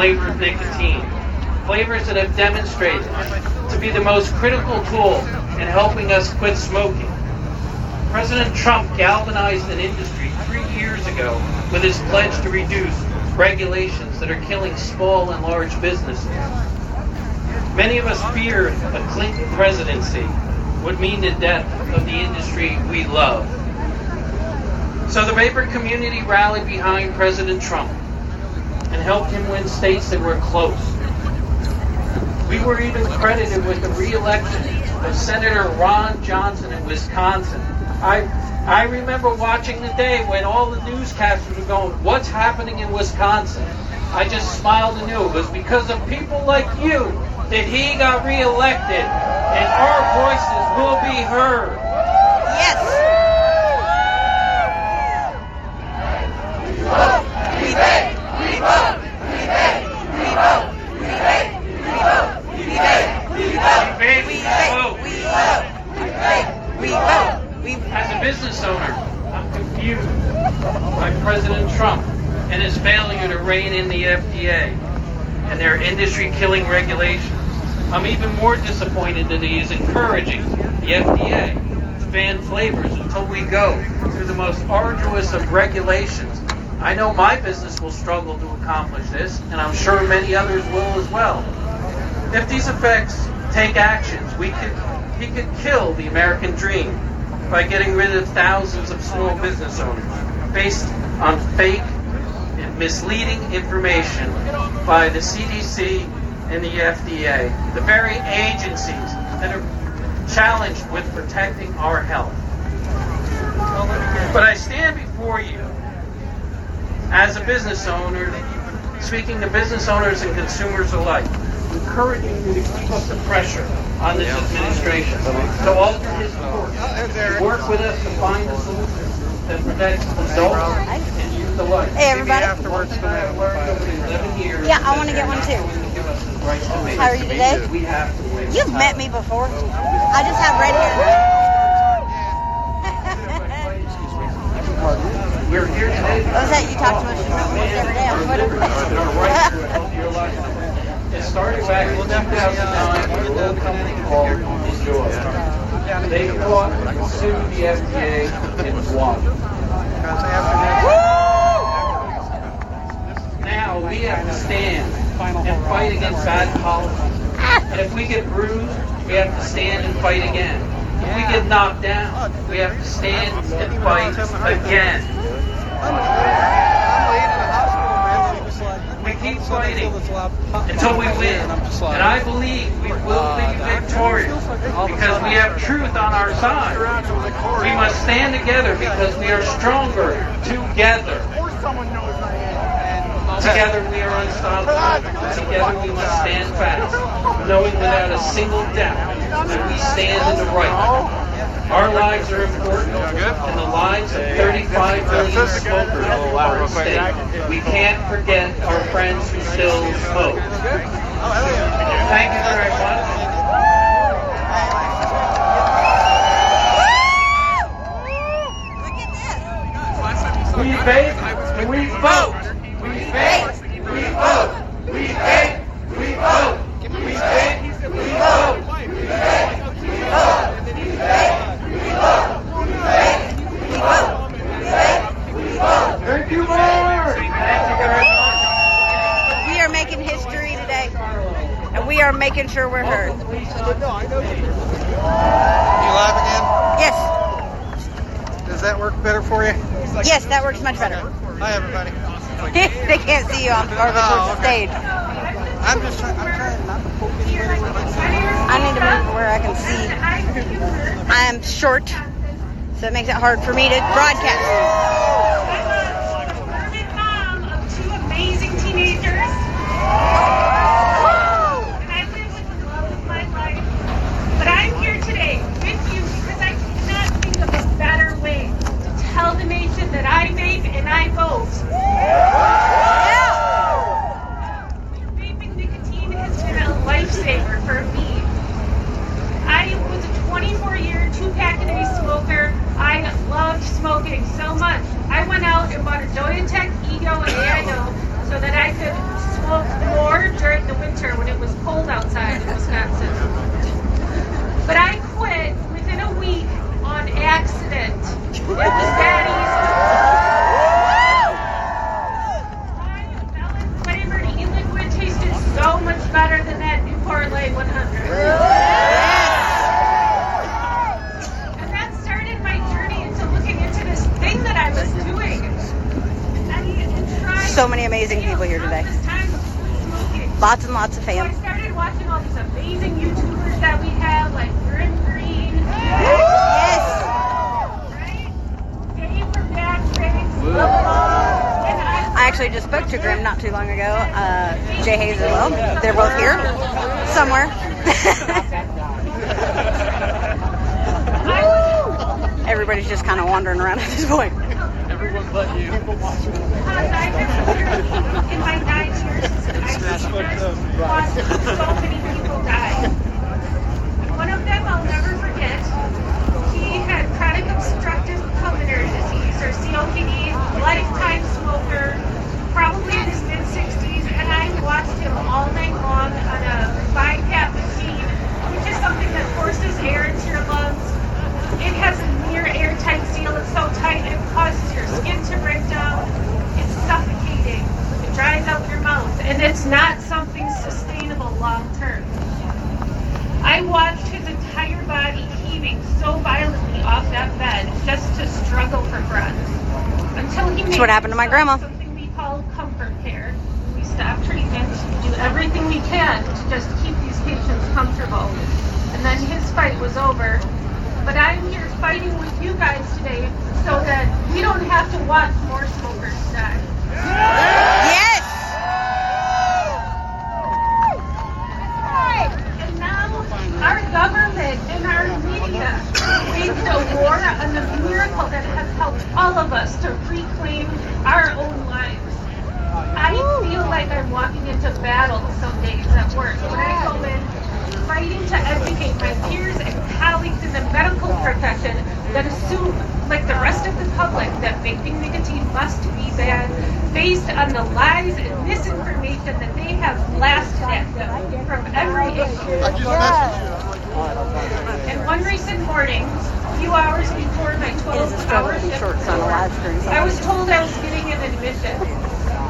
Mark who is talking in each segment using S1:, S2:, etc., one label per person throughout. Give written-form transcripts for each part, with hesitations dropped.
S1: flavored nicotine. Flavors that have demonstrated to be the most critical tool in helping us quit smoking. President Trump galvanized an industry 3 years ago with his pledge to reduce regulations that are killing small and large businesses. Many of us feared a Clinton presidency would mean the death of the industry we love. So the vapor community rallied behind President Trump and helped him win states that were close. We were even credited with the re-election of Senator Ron Johnson in Wisconsin. I remember watching the day when all the newscasters were going, "What's happening in Wisconsin?" I just smiled and knew it was because of people like you that he got re-elected, and our voices will be heard.
S2: Yes. We vape, we vote, we vape, we vote, we vape, we vote, we vape, we vote, we vape, we vote, we vape, we vote.
S1: As a business owner, I'm confused by President Trump and his failure to rein in the FDA and their industry-killing regulations. I'm even more disappointed that he is encouraging the FDA to ban flavors until we go through the most arduous of regulations. I know my business will struggle to accomplish this, and I'm sure many others will as well. If these effects take actions, he could kill the American dream by getting rid of thousands of small business owners based on fake and misleading information by the CDC and the FDA, the very agencies that are challenged with protecting our health. But I stand before you as a business owner, speaking to business owners and consumers alike, encouraging you to keep up the pressure on this administration to alter his course, work with us to find a solution that protects adults and youth alike.
S2: Hey, everybody.
S1: Afterwards,
S2: yeah, I want to get one too. How are you today? You've met me before. I just have red hair.
S1: We're here today.
S2: What was that? You talk to us almost every day on Twitter.
S1: It started back in 2009 with a little company called Enjoy. They fought and sued the FDA in Washington. Now we have to stand and fight against bad policies. And if we get bruised, we have to stand and fight again. If we get knocked down, we have to stand and fight again. We keep fighting until we win. And I believe we will be victorious because we have truth on our side. We must stand together because we are stronger together. Together we are unstoppable. Together we must stand fast, knowing without a single doubt that we stand in the right. Our lives are important, and the lives of 35 million smokers are at stake. We can't forget our friends who still smoke. Thank you very much. We vape and we vote. We vape, we vote. We vape, we vote. We vape, we vote. We vape, we vote. We vape, we vote. We vape, we vote. We vape, we vote. Thank you, Lord. Thank you very much.
S2: We are making history today, and we are making sure we're heard.
S3: You live again?
S2: Yes.
S3: Does that work better for you?
S2: Yes, that works much better.
S3: Hi, everybody.
S2: They can't see you on or towards the stage.
S3: I'm trying not to focus.
S2: I need to move where I can see. I am short, so it makes it hard for me to broadcast.
S4: I'm a perfect mom of two amazing teenagers. And I live with the love of my life. But I'm here today with you because I cannot think of a better way to tell the nation that I vape and I vote. Vaping nicotine has been a lifesaver for me. I was a 24-year, 2-pack-a-day smoker. I loved smoking so much. I went out and bought a Joyatech Ego and AIO so that I could smoke more during the winter when it was cold outside in Wisconsin. But I quit within a week on accident. It was that easy. My melon flavored e-liquid tasted so much better than that Newport Light 100. And that started my journey into looking into this thing that I was doing.
S2: So many amazing people here today. Lots and lots of
S4: So I
S2: fam.
S4: started watching all these amazing YouTubers that we have, like Grim Green.
S2: Yes.
S4: Right? Dave from Bad Things. And
S2: I actually just spoke to Grim not too long ago. Jay Hayes as well. They're both here somewhere. Everybody's just kind of wandering around at this point.
S1: Everyone but you.
S4: Because I've been here in my 9 years since I watched so many people die. One of them I'll never forget. He had chronic obstructive pulmonary disease, or COPD, lifetime smoker, probably in his mid-60s, and I watched him all night long on a BiPAP machine, which is something that forces air into your lungs. It has a near airtight seal. It's so tight it causes your skin to break down. It's suffocating. It dries out your mouth, and it's not something sustainable long term. I watched his entire body heaving so violently off that bed just to struggle for breath until he made
S2: what happened to my grandma.
S4: something we call comfort care. We stop treatment, do everything we can to just keep these patients comfortable, and then his fight was over. But I'm here fighting with you guys today so that we don't have to watch more smokers die.
S2: Yes.
S4: And now our government and our media waged a war on the miracle that has helped all of us to reclaim our own lives. I feel like I'm walking into battle some days at work when I go in fighting to educate my peers and colleagues in the medical profession that assume, like the rest of the public, that vaping nicotine must be bad based on the lies and misinformation that they have blasted at them from every issue. And one recent morning, a few hours before my 12-hour shift,
S2: Shorts on a live stream.
S4: I was told I was getting an admission.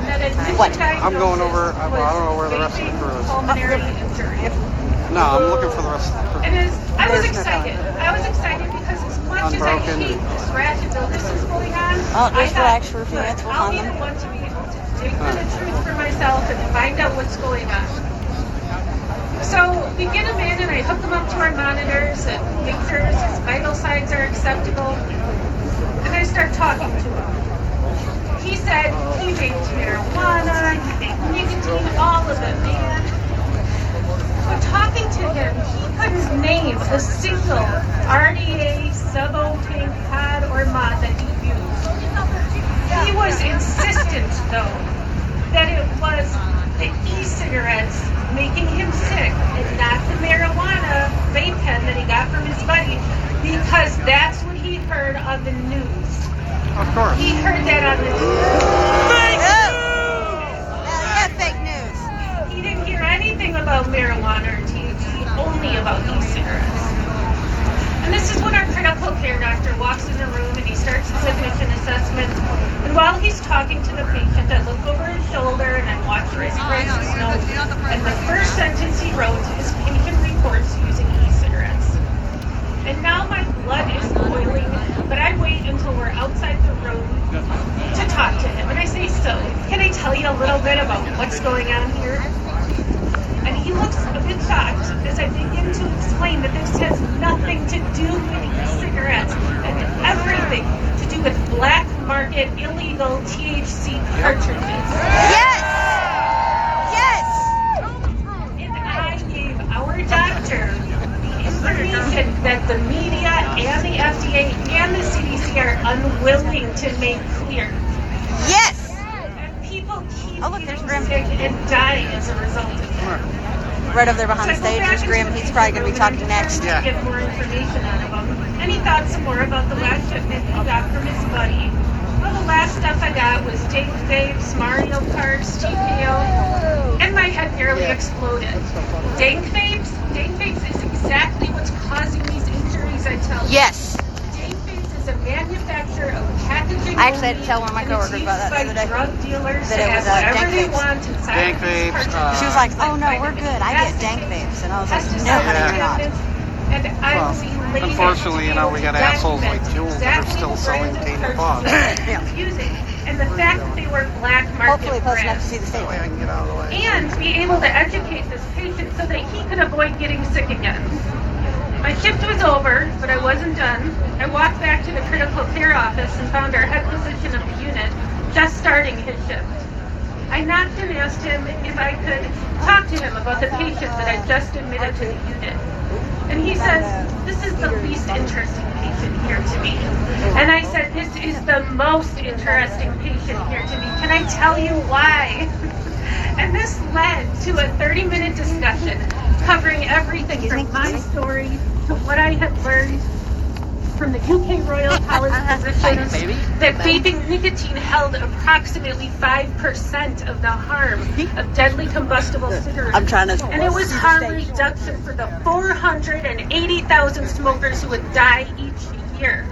S4: That admission
S2: What?
S3: I'm going over, I
S4: diagnosis
S3: don't know where the
S4: was
S3: rest of the
S4: vaping
S3: crew is.
S4: pulmonary injury.
S3: No, I'm looking for the rest of the crew.
S4: And I was
S2: There's no
S4: excited. I was excited because as much as I
S3: Unbroken.
S4: hate this ratchet illnesses going on,
S2: Oh, just
S4: I thought,
S2: relax for a few
S4: look,
S2: minutes, we'll
S4: I'll
S2: find
S4: be
S2: them.
S4: the one to be able to dig for the truth for myself and find out what's going on. So we get him in and I hook him up to our monitors and make sure his vital signs are acceptable. And I start talking to him. He said he vaped marijuana, he vaped nicotine, all of it, man. But talking to him, he couldn't name a single RDA, sub-O-tane pod or mod that he used. He was insistent, though, that it was the e-cigarettes making him sick and not the marijuana vape pen that he got from his buddy, because that's what he heard on the news.
S3: Of course.
S4: He heard that on the news.
S2: Fake news.
S4: He didn't hear anything about marijuana or THC, only about e-cigarettes. And this is when our critical care doctor walks in the room and he starts his admission assessment. And while he's talking to the patient, I look over his shoulder and I watch as he writes his notes. And the first sentence he wrote is patient reports using e-cigarettes. And now my blood is boiling, but I wait until we're outside the room to talk to him. And I say, so, can I tell you a little bit about what's going on here? And he looks a bit shocked as I begin to explain that this has nothing to do with e-cigarettes and everything to do with black market illegal THC cartridges.
S2: Yes. Yes.
S4: And I gave our doctor the information that the media and the FDA and the CDC are unwilling to make clear.
S2: Yes.
S4: And people keep
S2: Oh, look, there's
S4: getting
S2: Grim.
S4: sick and dying as a result of it.
S2: Right over there behind the stage is Grim. He's probably going to be talking next.
S3: Yeah.
S4: Get more information out of him. And he thought some more about the last shipment he got from his buddy. Well, the last stuff I got was Dave Vapes, Mario Karts, TPO, and my head nearly exploded. Dank Vapes is exactly what's causing these injuries, I tell you.
S2: Yes.
S4: Dank Vapes is a manufacturer of packaging.
S2: I actually had to tell one of my coworkers about that the other day.
S4: Drug dealers
S2: That it was,
S4: whatever
S2: Dank
S4: they
S2: Vapes.
S4: want inside
S3: Dank
S4: of these
S3: Vapes,
S4: cartridges.
S2: She was like, oh no, we're good. I get dank vapes. And I was like, no, honey, you're not.
S4: And I was elated
S3: unfortunately,
S4: to be
S3: you know,
S4: able
S3: we
S4: to
S3: got assholes like
S4: document
S3: Jules that are
S4: exactly
S3: still
S4: the
S3: selling
S4: brand of
S3: tainted
S4: cartridges
S3: pods.
S4: that they're using, and the fact that they were black market
S2: Hopefully close enough to
S4: brands.
S2: see the
S3: That way I
S2: state.
S3: can get out of the way.
S4: And be able to educate this patient so that he could avoid getting sick again. My shift was over, but I wasn't done. I walked back to the critical care office and found our head physician of the unit just starting his shift. I knocked and asked him if I could talk to him about the patient that I just admitted to the unit. And he says, this is the least interesting patient here to me. And I said, this is the most interesting patient here to me. Can I tell you why? And this led to a 30-minute discussion covering everything from my story to what I had learned from the UK Royal College of Physicians that vaping nicotine held approximately 5% of the harm of deadly combustible cigarettes.
S2: I'm trying to.
S4: And it was harm reduction for the 480,000 smokers who would die each year.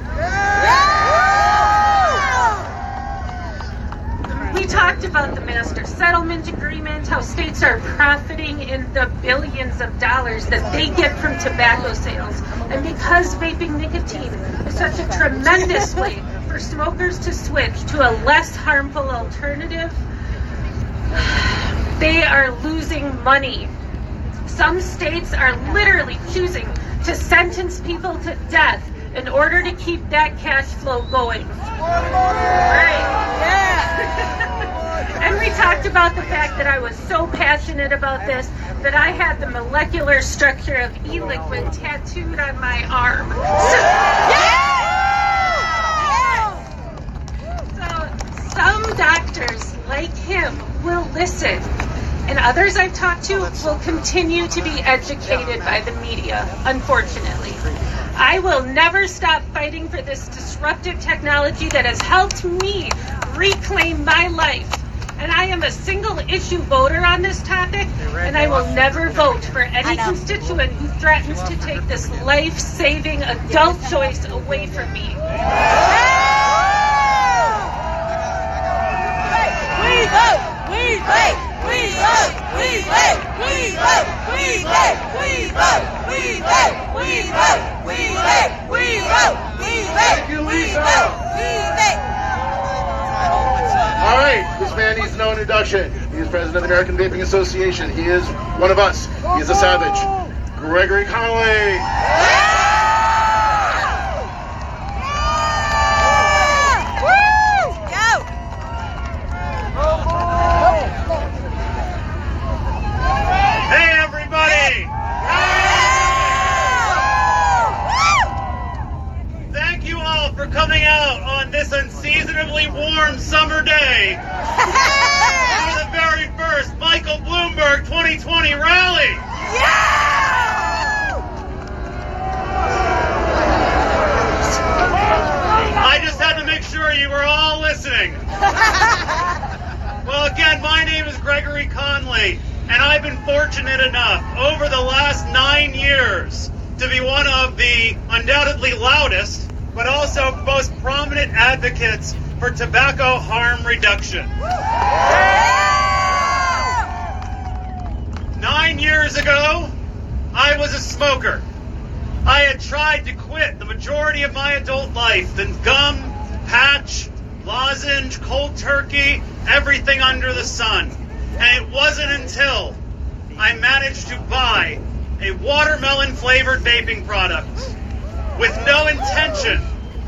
S4: We talked about the master settlement agreement, how states are profiting in the billions of dollars that they get from tobacco sales. And because vaping nicotine is such a tremendous way for smokers to switch to a less harmful alternative, they are losing money. Some states are literally choosing to sentence people to death in order to keep that cash flow going. Right. And we talked about the fact that I was so passionate about this that I had the molecular structure of e-liquid tattooed on my arm. So some doctors like him will listen, and others I've talked to will continue to be educated by the media, unfortunately. I will never stop fighting for this disruptive technology that has helped me reclaim my life. And I am a single-issue voter on this topic, and I will never vote for any constituent who threatens to take this life-saving adult choice away from me.
S2: We vote! We vote! We vote! We vote! We vote! We vote! We vote! We vote! We vote! We vote! We vote! We vote! We vote! We vote!
S5: All right, this man needs no introduction. He is president of the American Vaping Association. He is one of us. He is a savage. Gregory Conley.
S1: Hey, everybody! Thank you all for coming out on this unseasonably warm summer day for the very first Michael Bloomberg 2020 rally. I just had to make sure you were all listening. Well, again, my name is Gregory Conley, and I've been fortunate enough over the last 9 years to be one of the undoubtedly loudest, but also most prominent advocates for tobacco harm reduction. 9 years ago, I was a smoker. I had tried to quit the majority of my adult life, the gum, patch, lozenge, cold turkey, everything under the sun. And it wasn't until I managed to buy a watermelon-flavored vaping product with no intention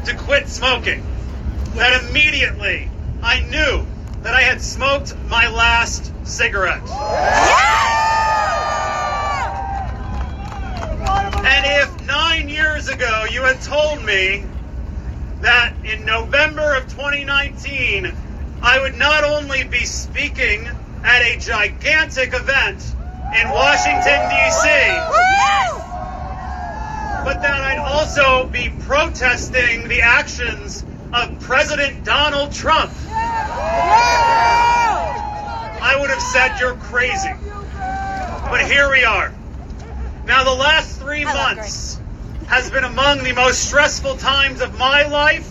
S1: to quit smoking that immediately I knew that I had smoked my last cigarette. And if 9 years ago you had told me that in November of 2019 I would not only be speaking at a gigantic event in Washington, D.C., but that I'd also be protesting the actions
S6: of President Donald Trump, I would have said you're crazy. But here we are. Now, the last 3 months has been among the most stressful times of my life,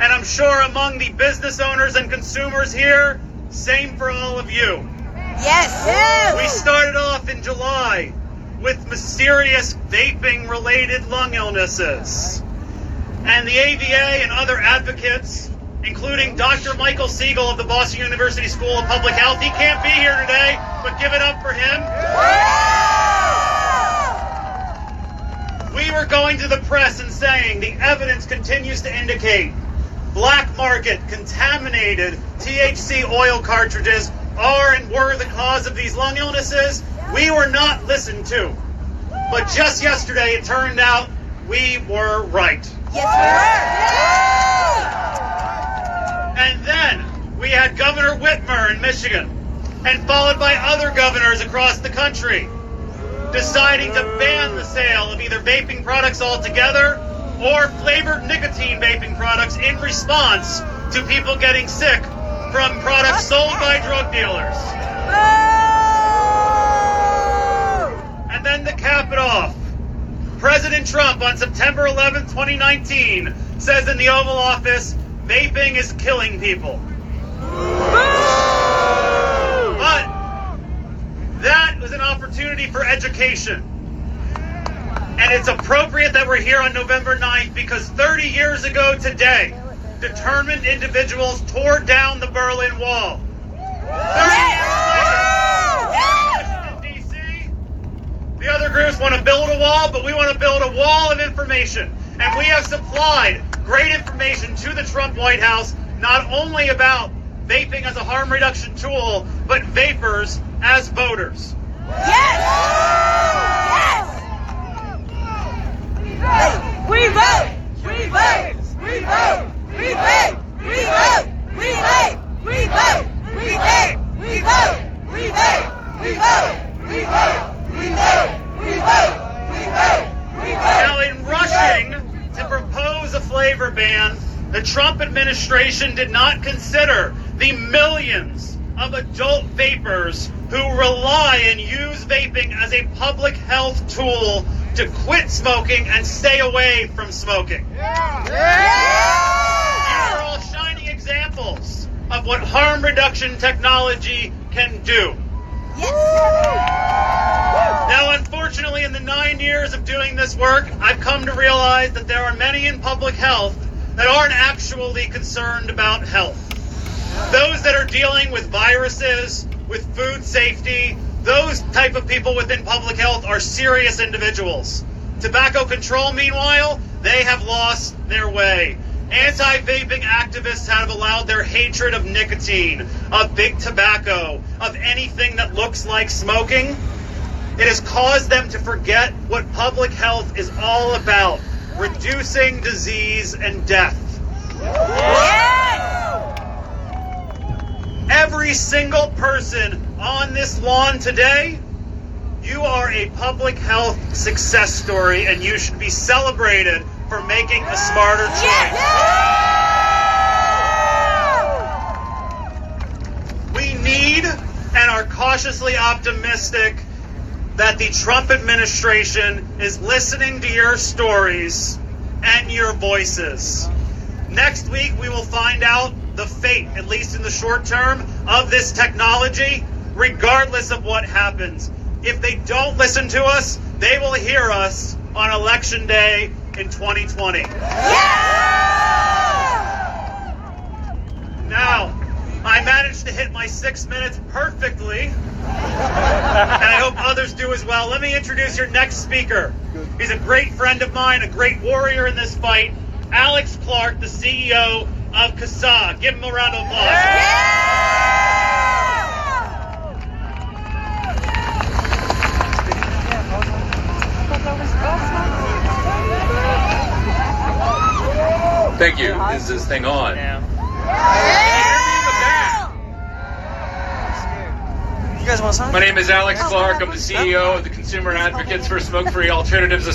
S6: and I'm sure among the business owners and consumers here, same for all of you.
S2: Yes.
S6: We started off in July with mysterious vaping-related lung illnesses. And the AVA and other advocates, including Dr. Michael Siegel of the Boston University School of Public Health, he can't be here today, but give it up for him. We were going to the press and saying the evidence continues to indicate black market contaminated THC oil cartridges are and were the cause of these lung illnesses. We were not listened to. But just yesterday, it turned out we were right.
S2: Yes,
S6: And then we had Governor Whitmer in Michigan, and followed by other governors across the country, deciding to ban the sale of either vaping products altogether or flavored nicotine vaping products in response to people getting sick from products sold by drug dealers. And then to cap it off, President Trump on September 11, 2019 says in the Oval Office, vaping is killing people. But that was an opportunity for education. And it's appropriate that we're here on November 9th because 30 years ago today, determined individuals tore down the Berlin Wall. 30 years later, Washington, D.C., the other groups want to build a wall, but we want to build a wall of information. And we have supplied great information to the Trump White House, not only about vaping as a harm reduction tool, but vapors as voters.
S2: Yes! We vote! We vote! We vote! We vote! We vote! We vote! We vote! We vote! We vote! We vote! We vote! We vote! We vote! We vote! We vote! We vote!
S6: Now, in rushing to propose a flavor ban, the Trump administration did not consider the millions of adult vapers who rely and use vaping as a public health tool to quit smoking and stay away from smoking. These are all shining examples of what harm reduction technology can do. Now, unfortunately, in the 9 years of doing this work, I've come to realize that there are many in public health that aren't actually concerned about health. Those that are dealing with viruses, with food safety, those type of people within public health are serious individuals. Tobacco control, meanwhile, they have lost their way. Anti-vaping activists have allowed their hatred of nicotine, of big tobacco, of anything that looks like smoking. It has caused them to forget what public health is all about, reducing disease and death. Every single person on this lawn today, you are a public health success story, and you should be celebrated for making a smarter choice. We need and are cautiously optimistic that the Trump administration is listening to your stories and your voices. Next week, we will find out the fate, at least in the short term, of this technology, regardless of what happens. If they don't listen to us, they will hear us on Election Day in 2020. Now, I managed to hit my 6 minutes perfectly, and I hope others do as well. Let me introduce your next speaker. He's a great friend of mine, a great warrior in this fight, Alex Clark, the CEO of CASA. Give him a round of applause.
S7: Thank you. Is this thing on?
S6: Yeah.
S8: You guys want some?
S7: My name is Alex Clark. I'm the CEO of the Consumer Advocates for Smoke-Free Alternatives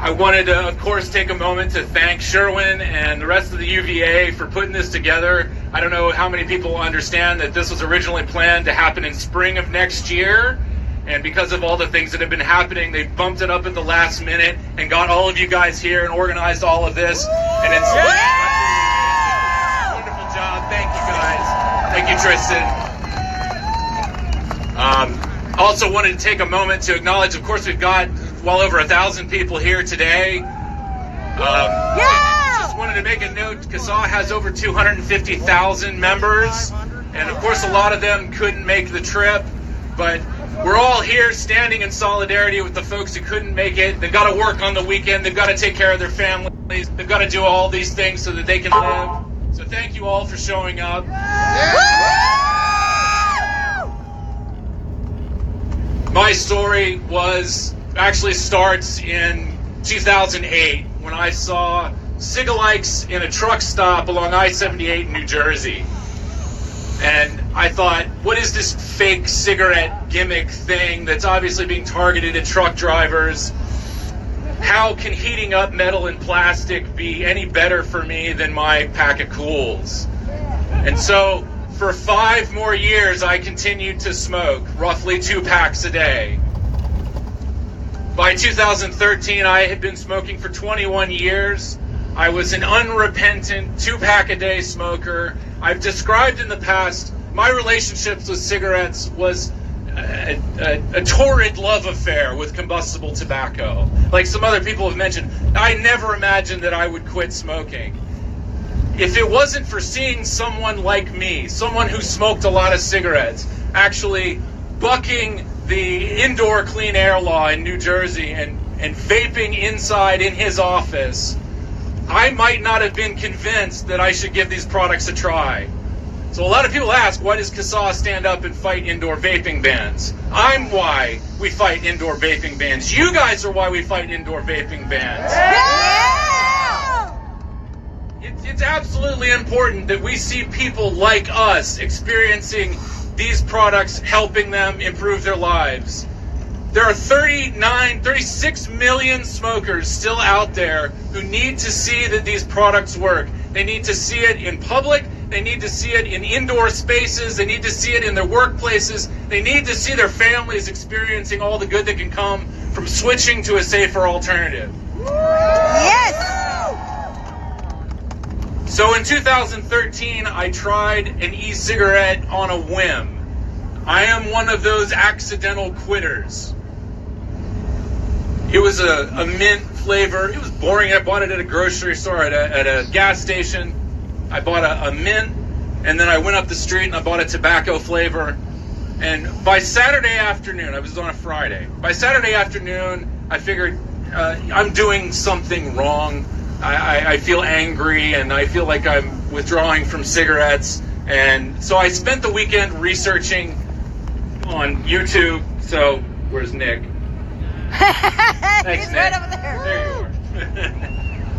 S7: I wanted to, of course, take a moment to thank Sherwin and the rest of the UVA for putting this together. I don't know how many people understand that this was originally planned to happen in spring of next year. And because of all the things that have been happening, they bumped it up at the last minute and got all of you guys here and organized all of this. And it's a wonderful job. Thank you, guys. Thank you, Tristan. Also wanted to take a moment to acknowledge, of course, we've got well over 1,000 people here today. Just wanted to make a note, CASAA has over 250,000 members, and of course a lot of them couldn't make the trip, but we're all here standing in solidarity with the folks who couldn't make it. They've got to work on the weekend, they've got to take care of their families, they've got to do all these things so that they can live. So thank you all for showing up. My story actually starts in 2008 when I saw cigalikes in a truck stop along I-78 in New Jersey. And I thought, what is this fake cigarette gimmick thing that's obviously being targeted at truck drivers? How can heating up metal and plastic be any better for me than my pack of Cools? And so for 5 more years, I continued to smoke, roughly 2 packs a day. By 2013, I had been smoking for 21 years. I was an unrepentant 2-pack-a-day smoker. I've described in the past, my relationships with cigarettes was a torrid love affair with combustible tobacco. Like some other people have mentioned, I never imagined that I would quit smoking. If it wasn't for seeing someone like me, someone who smoked a lot of cigarettes, actually bucking the indoor clean air law in New Jersey and vaping inside in his office, I might not have been convinced that I should give these products a try. So a lot of people ask, why does CASAA stand up and fight indoor vaping bans? I'm why we fight indoor vaping bans. You guys are why we fight indoor vaping bans. It's absolutely important that we see people like us experiencing these products, helping them improve their lives. There are 36 million smokers still out there who need to see that these products work. They need to see it in public. They need to see it in indoor spaces. They need to see it in their workplaces. They need to see their families experiencing all the good that can come from switching to a safer alternative.
S2: Yes!
S7: So in 2013, I tried an e-cigarette on a whim. I am one of those accidental quitters. It was a mint flavor. It was boring. I bought it at a grocery store, at a gas station. I bought a mint, and then I went up the street and I bought a tobacco flavor. And by Saturday afternoon, I was on a Friday. By Saturday afternoon, I figured I'm doing something wrong. I feel angry, and I feel like I'm withdrawing from cigarettes. And so I spent the weekend researching on YouTube. So, where's Nick? Thanks,
S2: He's
S7: Nick.
S2: right over there.
S7: There you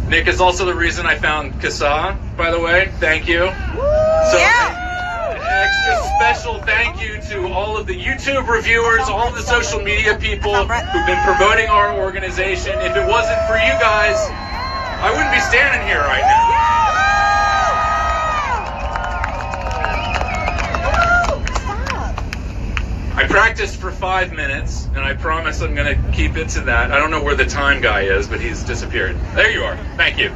S7: are. Nick is also the reason I found CASAA, by the way. Thank you. So, an extra special thank you to all of the YouTube reviewers, all of the social media people who've been promoting our organization. If it wasn't for you guys, I wouldn't be standing here right now. I practiced for 5 minutes, and I promise I'm going to keep it to that. I don't know where the time guy is, but he's disappeared. There you are. Thank you.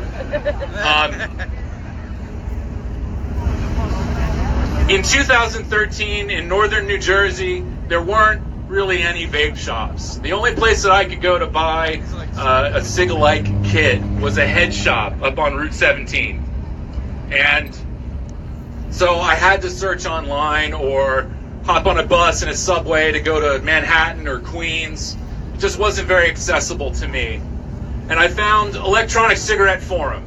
S7: In 2013, in northern New Jersey, there weren't really any vape shops. The only place that I could go to buy a cig-alike kit was a head shop up on Route 17. And so I had to search online or hop on a bus and a subway to go to Manhattan or Queens. It just wasn't very accessible to me. And I found Electronic Cigarette Forum.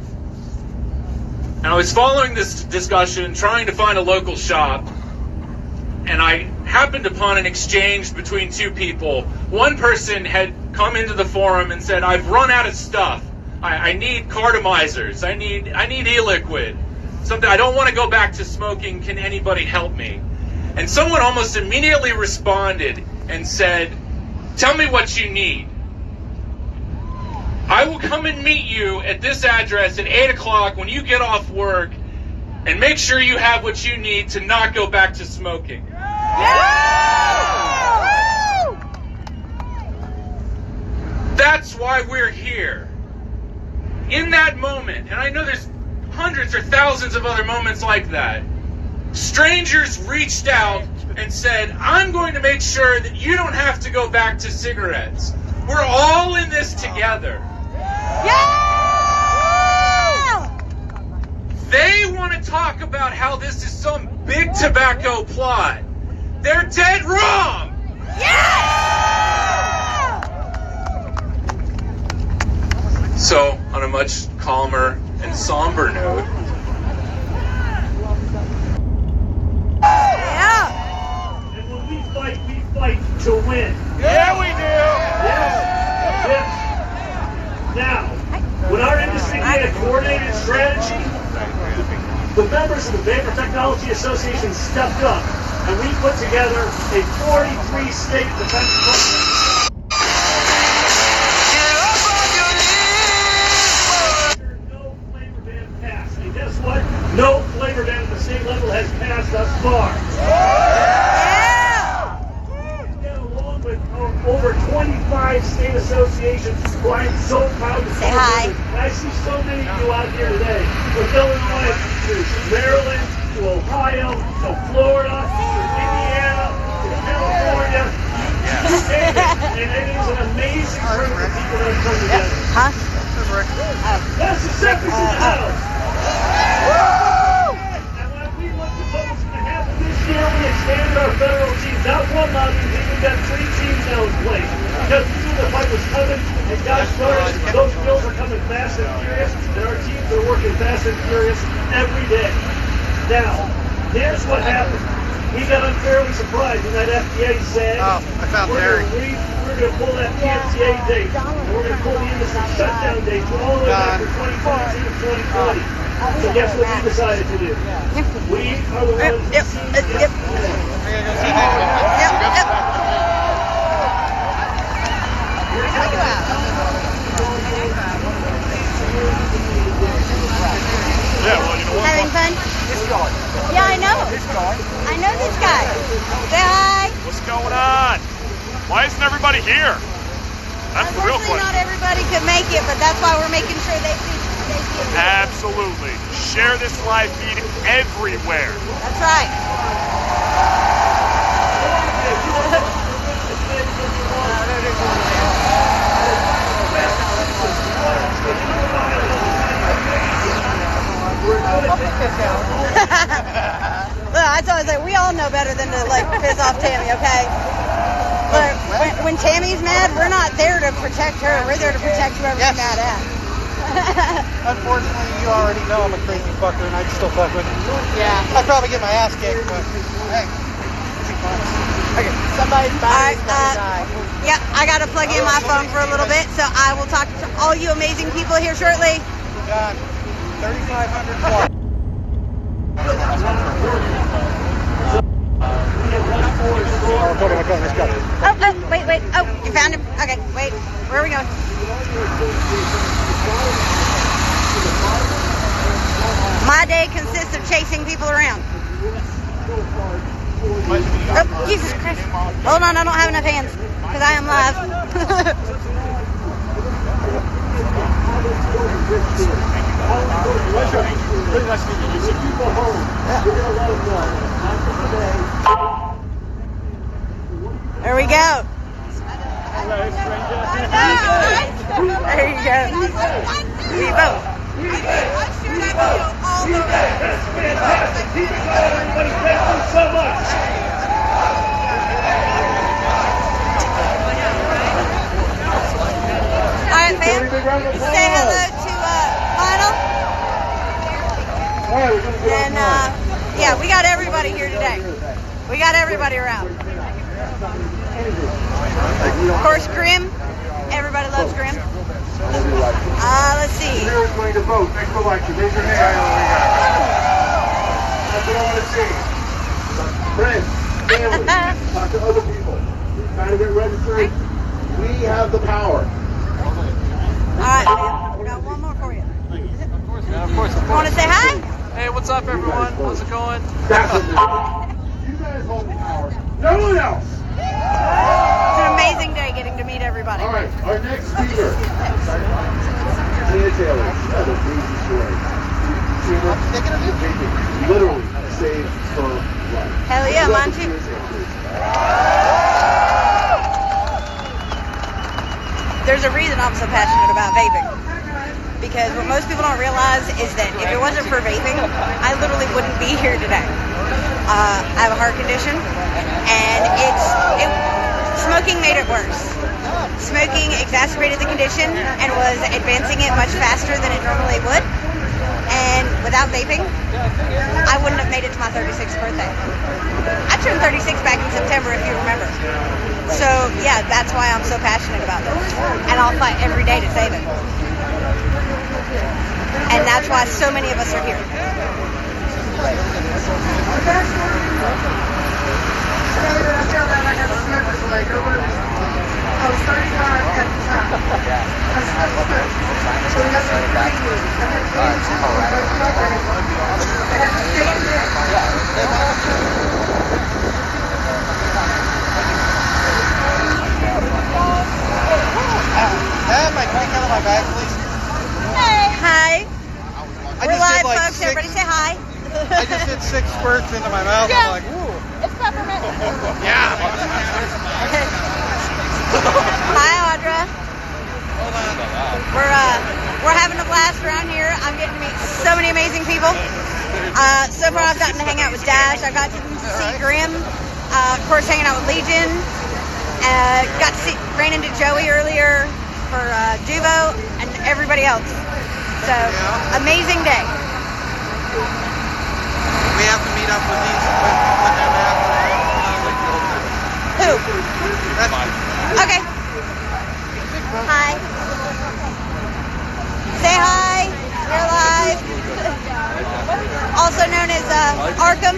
S7: And I was following this discussion, trying to find a local shop, and I happened upon an exchange between 2 people. One person had come into the forum and said, I've run out of stuff. I need cartomizers. I need e-liquid. Something. I don't want to go back to smoking. Can anybody help me? And someone almost immediately responded and said, tell me what you need. I I will come and meet you at this address at 8 o'clock when you get off work, and make sure you have what you need to not go back to smoking. That's why we're here. In that moment, and I know there's hundreds or thousands of other moments like that, strangers reached out and said, I'm going to make sure that you don't have to go back to cigarettes. We're all in this together. They want to talk about how this is some big tobacco plot. They're dead wrong. So, on a much calmer and somber note,
S6: And when we fight to win.
S8: Yeah, we do.
S6: Yes. Now, when our industry made a coordinated strategy, the members of the Vapor Technology Association stepped up, and we put together a 43-state defense program. No flavor ban passed, and guess what? No flavor ban at the state level has passed thus far. Along with over 25 state associations, who I am so proud to
S2: Say hi.
S6: I see so many of you out here today, from Illinois to Maryland to Ohio to Florida to Indiana to California. You name it. And it is an amazing group of people that have come together.
S2: Huh?
S6: That's the second in the house. And when we look to what was going to happen this year, we expanded our federal teams. Not one lobbying team, we've got 3 teams now in place. Because we knew the fight was coming and got started. Those bills are coming fast and furious, and our teams are working fast and furious every day. Now, here's what happened. We got unfairly surprised when that FDA said,
S3: Oh, I found Derek.
S6: we're going to pull that PMTA date. And we're going to pull the industry shutdown date all the way back to 2022 to 2020. So guess what we decided to do? We are the ones that see
S8: Yeah, well, you know what?
S2: Having fun?
S8: This guy.
S2: Yeah, I know.
S8: This guy.
S2: I know this guy. Say hi.
S8: What's going on? Why isn't everybody here? That's the real
S2: Unfortunately,
S8: question.
S2: not everybody could make it, but that's why we're making sure they see it.
S8: Absolutely. Share this live feed everywhere.
S2: That's right. Look, I told you, we all know better than to like piss off Tammy, okay? Look, when Tammy's mad, we're not there to protect her. We're there to protect whoever's mad at.
S3: Unfortunately, you already know I'm a crazy fucker, and I'd still fuck with you.
S2: Yeah.
S3: I'd probably get my ass kicked, but hey, it'd be fun. Okay.
S2: Somebody's battery's gonna die. Yeah, I gotta plug in my phone for a little bit, so I will talk to all you amazing people here shortly.
S3: Got 3,500 watts.
S2: Oh, wait. Oh, you found him? Okay, wait. Where are we going? My day consists of chasing people around. Oh, Jesus Christ. Hold on, I don't have enough hands, because I am live. There we go. There you go. We both.
S6: fantastic. Keep it going, everybody. Thank you so much.
S2: All right, fam. Say hello to Lionel. And yeah, we got everybody here today. We got everybody around. Of course, Grim. Everybody loves Grim. Let's see.
S5: Who's going to vote next election? Raise your hand. That's what I want to see. Friends, family, talk to other people. Trying to get registered. We have the power.
S2: All right.
S9: What's up, everyone? How's it going?
S5: That's it. You guys hold the power. No one else.
S2: It's an amazing day getting to meet everybody.
S5: All right, our next speaker. Tina Taylor. Another crazy story. Literally saved her life.
S2: Hell yeah, mine too. There's a reason I'm so passionate about vaping. Because what most people don't realize is that if it wasn't for vaping, I literally wouldn't be here today. I have a heart condition, and smoking made it worse. Smoking exacerbated the condition and was advancing it much faster than it normally would. And without vaping, I wouldn't have made it to my 36th birthday. I turned 36 back in September, if you remember. So, yeah, that's why I'm so passionate about this. And I'll fight every day to save it. And that's why so many of us are here.
S3: My credit card in my bag, please.
S2: Hi.
S3: I
S2: We're
S3: just
S2: live,
S3: did like
S2: folks. Everybody say hi.
S3: I just did 6 spurts into my mouth.
S2: Yeah.
S3: I'm like, ooh.
S2: It's peppermint.
S3: Yeah.
S2: Hi, Audra. We're having a blast around here. I'm getting to meet so many amazing people. So far, I've gotten to hang out with Dash. I got to see Grim. Of course, hanging out with Legion. Got to ran into Joey earlier for Duvo and everybody else. So amazing day.
S3: We have to meet up with these with them after.
S2: Who?
S3: That's
S2: Okay. Hi. Say hi. We're live. Also known as Arkham.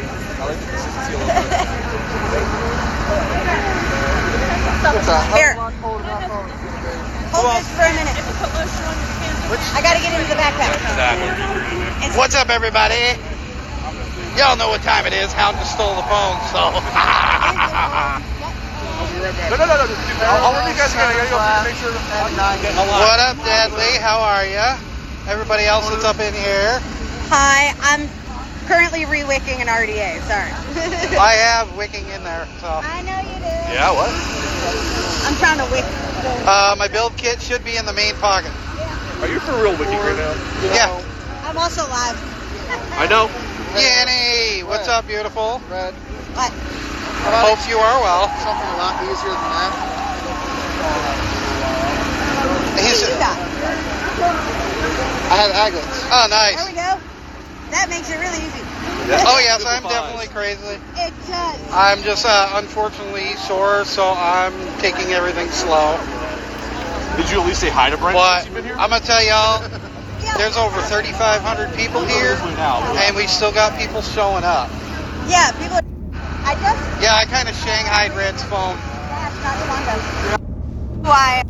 S2: Here. Hold this for a minute. I gotta get into the backpack.
S3: What's up, everybody? Y'all know what time it is. Hound just stole the phone, so.
S9: No. I'll let you guys go. I gotta go make sure I'm not getting
S3: What up, Deadly? How are ya? Everybody else that's up in here.
S2: Hi, I'm currently re-wicking an RDA. Sorry.
S3: I have wicking in there, so.
S2: I know you do.
S9: Yeah, what?
S2: I'm trying to wick.
S3: My build kit should be in the main pocket.
S9: Are you for real wicking right now?
S3: Yeah.
S2: I'm also live.
S9: I know.
S3: Yanny, what's up, beautiful?
S2: What?
S3: Hope you are well.
S5: Something a lot easier than that.
S2: What do you got?
S5: I have aglets.
S3: Oh, nice.
S2: There we go. That makes it really easy.
S3: Oh, yes, I'm definitely crazy.
S2: It does.
S3: I'm just unfortunately sore, so I'm taking everything slow.
S9: Did you at least say hi to Brent
S3: But
S9: since you've been here?
S3: I'm going to tell y'all, there's over 3,500 people here, and we still got people showing up.
S2: Yeah, people. I just.
S3: Yeah, I kind of shanghaied Red's phone.
S2: That's not fun though. Why?